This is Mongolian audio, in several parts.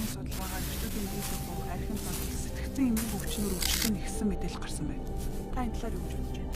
Судалгаагаар эрчүүдийн дийсэх буу архин зам сэтгцэн эмийн хөвчнөр өвчлөн нэгсэн мэдээлэл гарсан байна. Та энэ талаар юу гэж бодож байна?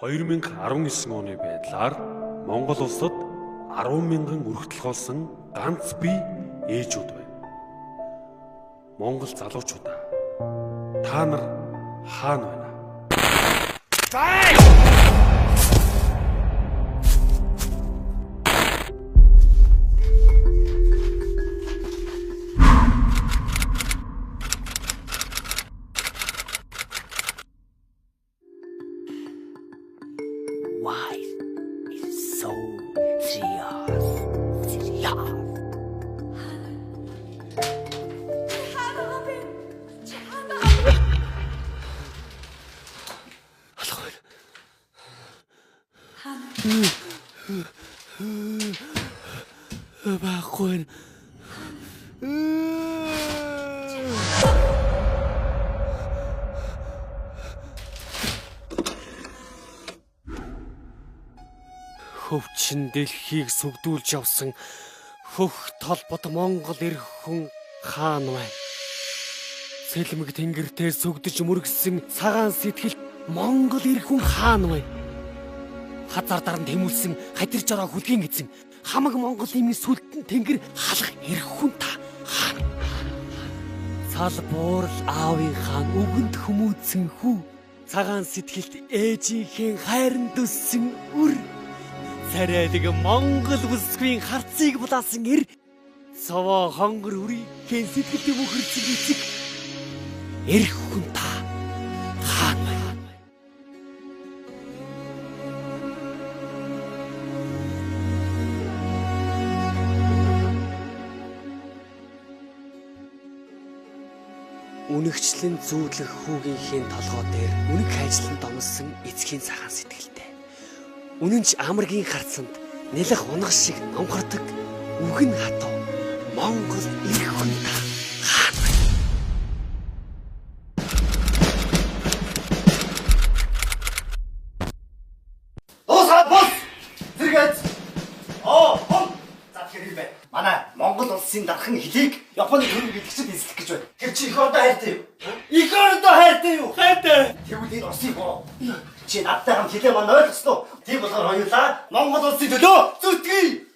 (2019) оны байдлаар Монгол улсад 10,000 өргөдөлгөөлсөн ганц бие ээжүүд байна. Монгол залуучуудаа та нар хаана байна? Why is so serious? Баггүй. Хөвчин дэлхийг сүгдүүлж явсан хөх толбот Монгол эрх хүн хаан байна. Сэлмэг тэнгэртээ сүгдэж мөргсөн цагаан сэтгэл Монгол эрх хүн хаан байна. Хазар даранд тэмүүлсэн хадир жороо хүлгийн эзэн хамаг Монгол имийн сүлтэн тэнгэр халах эрх хүн та хаан. Цал буурал аавын хаан өгөнд хүмүүцэн хүү цагаан сэтгэлд ээжийнхээ хайранд өссөн үр царайлаг Монгол бүсгүй харцыг булаасан эр саваа хонгор үрийн сэтгэлд мөхөрцөг эцэг эрх хүн та хаан байна. Үнэгчлэн зүүдлэх хүүгийнхээ толгой дээр үнэг хайжлан домсон эцгийн цагаан сэтгэлтэй. Үнэнч амаргийн харцанд нэлэх унах шиг номхордог үгэн хатуу Монгол эрх хүн та хаан байна. Бос! Зэрэгц! За тэгэхээр бай. Манай Монгол улсын дархан хэлийг Японы төрөг идэвчэд эзлэх гэж байна. Тэр чи их ордоо хайртай юу? Их ордоо хайртай юу? Хайртай. Тэгвэл энэ усыг боо. Чи надтай хамт хэлээ маань ойлгосноо. Тийм болохоор хоёулаа Монгол улсын төлөө зүтгэе.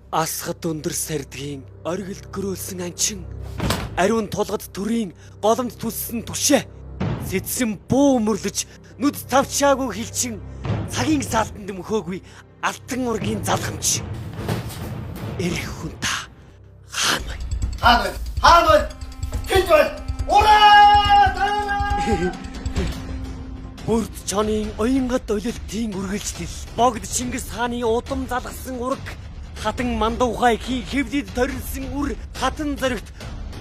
Асхад өндөр сардгийн оргилд гөрөөлсөн анчин ариун тулгад төрийн голомд түссэн түшээ сэдсэн буу мөрлөж нүд тавчаагүй хилчин цагийн саалтанд мөхөөгүй алтан ургийн залхамж эрх хүн та хаан байна. Хаан байна. Тэнд байна. Ураа! Бүрд чонын оюнгад олилтын үргэлжлэл богд Чингис хааны удам залгасан ураг хатан мандуухай хэвлэд торилсон үр хатан зоригт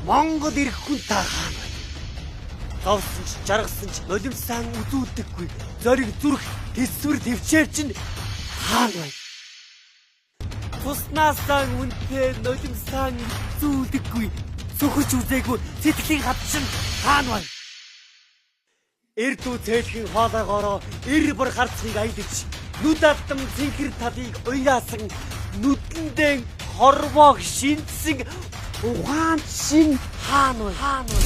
Монгол эрх хүн та хаан байна. Зовсон ч жаргасан ч нулимсан үзүүлдэггүй зориг зүрх тэсвэр төвчээр чинь хаан байна. Туснасаа үнтэй нулимсан үзүүлдэггүй сөхөж үзээгүй сэтгэлийн хатчин хаан байна. Эрдүү цээлхэн хоолойгоороо эр бүр харцыг аялж нүд алдам цэнхэр талыг уяасан нүдэндээ хорвоог шиндсэн ухаан шин хаан байна.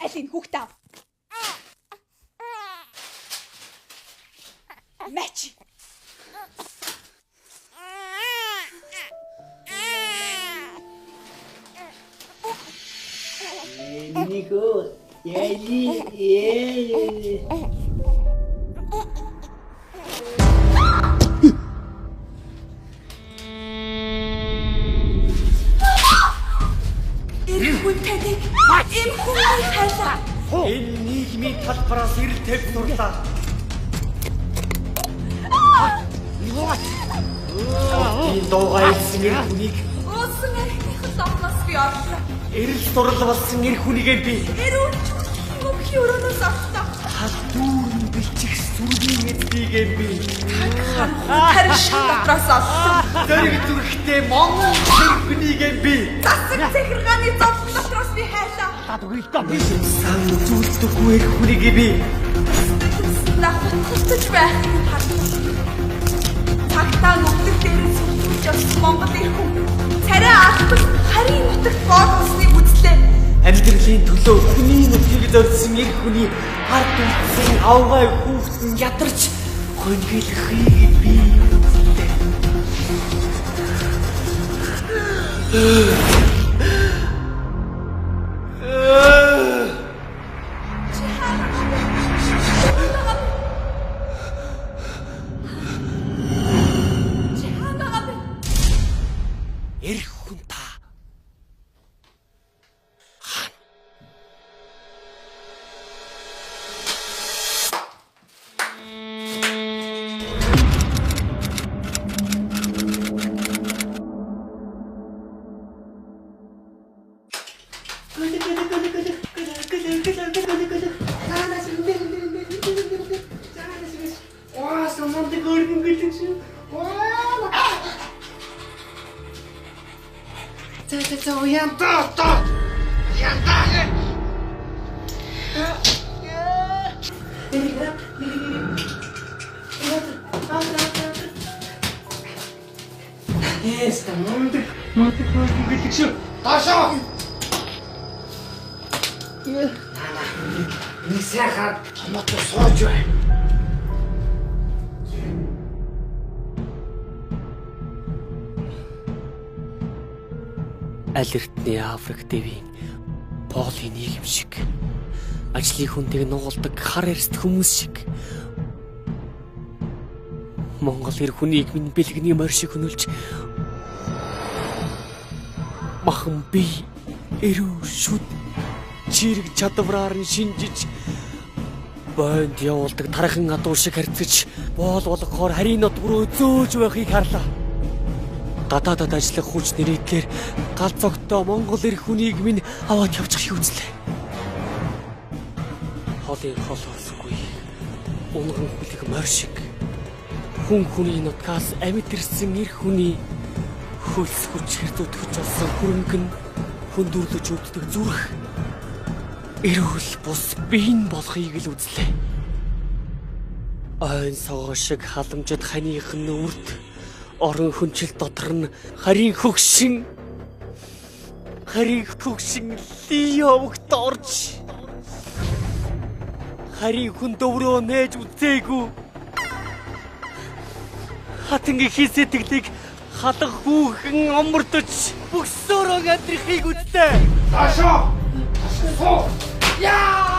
Алин хүүхдээ. Мэч. Нико, Эрх хүн таныг эм хүн хайлаа. Энэ нийгмийн талбараас ирэлтэв дурлаа. Энэ дуугаа илсэн эр хүнийг Уусан архиных ломноос би орлоо. эрэл дурлал болсон эр хүнийгээ би Эрүүч мөхийн өрөөнөөс орлоо. халдуурн бэлчих сүргийн эдгийгээ би Харин шин дотроос орлоо. дөрөг зүрхтэй монгол эр хүнийгээ би Засаг захиргааны зовлон дотроос би хайлаа. сан зүрдэггүй эр хүнийгээ би Нахалтж байхыг харлаа. Цагтаа нүгдэх дээрээс сүлжүүлж явсан Монгол эр хүн царай албас харийн нутагт боолсныг үзлээ. амьдралын төлөө хүний нүдийг зорьсон эр хүний хард үлдсэн авгай хүүхдэн ядарч хоньгилхийг би үзлээ. Эр хүн та Нисэхад томото сууж байна. аль эртний Африк дэвийн Поли нийгэм шиг ажлын хүндэг нугалдаг хар эрст хүмүүс шиг Монгол эр хүнийг минь бэлгэний морь шиг хөнүүлж махан би эрүү шүд чирэг чадвараар нь шинжиж бойд явуулдаг тархан адуу шиг харьцаж боол болгохоор харийн нот руу зөөж байхыг харлаа. Гадаадад ажиллах хүч нэрийдлэр гал цогтой Монгол эр хүнийг минь аваад явчихыг үзлээ. Холын холоосгүй унган хүлэг морь шиг хүн хүний нутгаас амьд ирсэн эр хүний хөлс хүч хэрдүүдгэж болсон хөрөнгө нь хүндүрлэж өвддөг зүрх эрүүл бус биеийн болохыг л үзлээ. Ойн согоо шиг халамжид ханих нь үрд орон хүнчил дотор нь харийн хөгшин лиовогт орж харийн хүн дөөрөө нээж үзээгүй хатангийн хийсэтгэлийг халах хүүхэн омордож бүксөөрөө амьдрахыг үзлээ. Ташо! Суу! Я!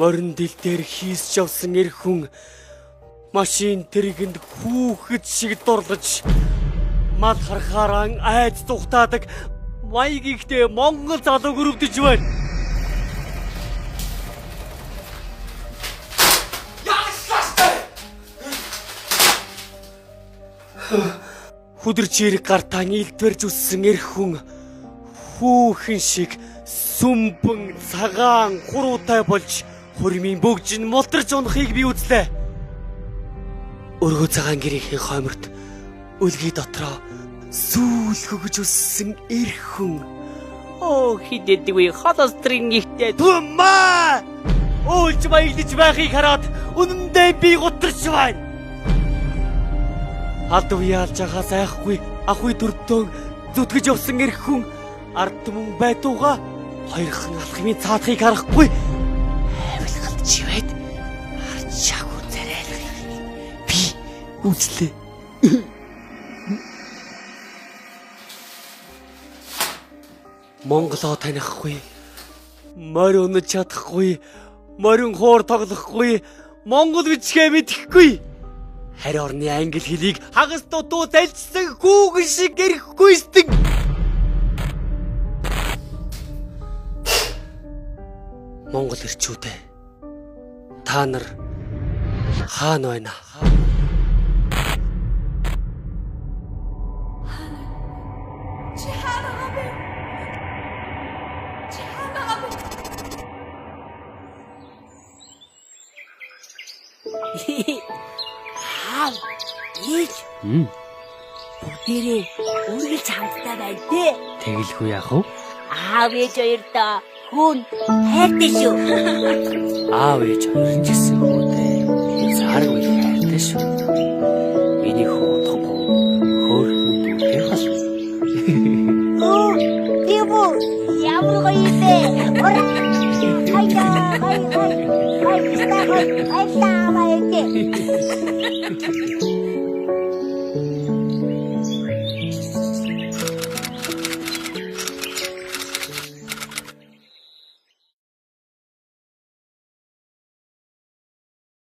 Морин дил дээр хийсч явсан эр хүн машин тэргэнд хүүхэд шиг дурлаж мал харахаараа айц тухтаадаг маяг ихтэй Монгол залууг өрөвдөж байна. Хүдэрчээр гартаа нийлдвэрж үссэн эр хүн хүүхэн шиг сүмбэн цагаан хуруутай болж хөрмийн бөгжин мултарч унахыг би үзлээ. Өргөө цагаан гэрийн хойморт үлгий дотроо сүүл хөгж үссэн эр хүн. Оо хидэдгүй холострын ихтэй түмаа! Уулж баярлаж байхыг хараад үнэн Үнэндээ би гутарч байна. Алд уяалж байгаа сайхгүй ахуй төрдөө зүтгэж явсан эрх хүн ард түмэн байдууга хоёрхан алхмын цаадхыг харахгүй авилгалт чивэд арчаагүй царайлах би үзлээ. Монголоо танихгүй, морь унаж чадахгүй, морин хоор тоглохгүй, монгол бичгээ мэдэхгүй. Харь орны англи хэлийг хагас дутуу залжсан хүүгэн шиг эрэхгүйстэн. Монгол ирчүүдээ та нар хаана байна? Чи хаана вэ? Чи хаана вэ? Аав, ийж. Бүгдээрээ үргэлж хамтдаа байна те. Тэгэлгүй яах вэ? Аав ээж хоёрдоо хүн хайртай шүү. Аав ээж хоёр ч гэсэн хөөдөө. Цааргүй хайртай шүү. Миний хөөдөө хөөрхөн дүүтэй бас. Тийм үү? Ямар гоё бэ? Ора. Хайда, хай. Хайда, хай. Хайда, хай.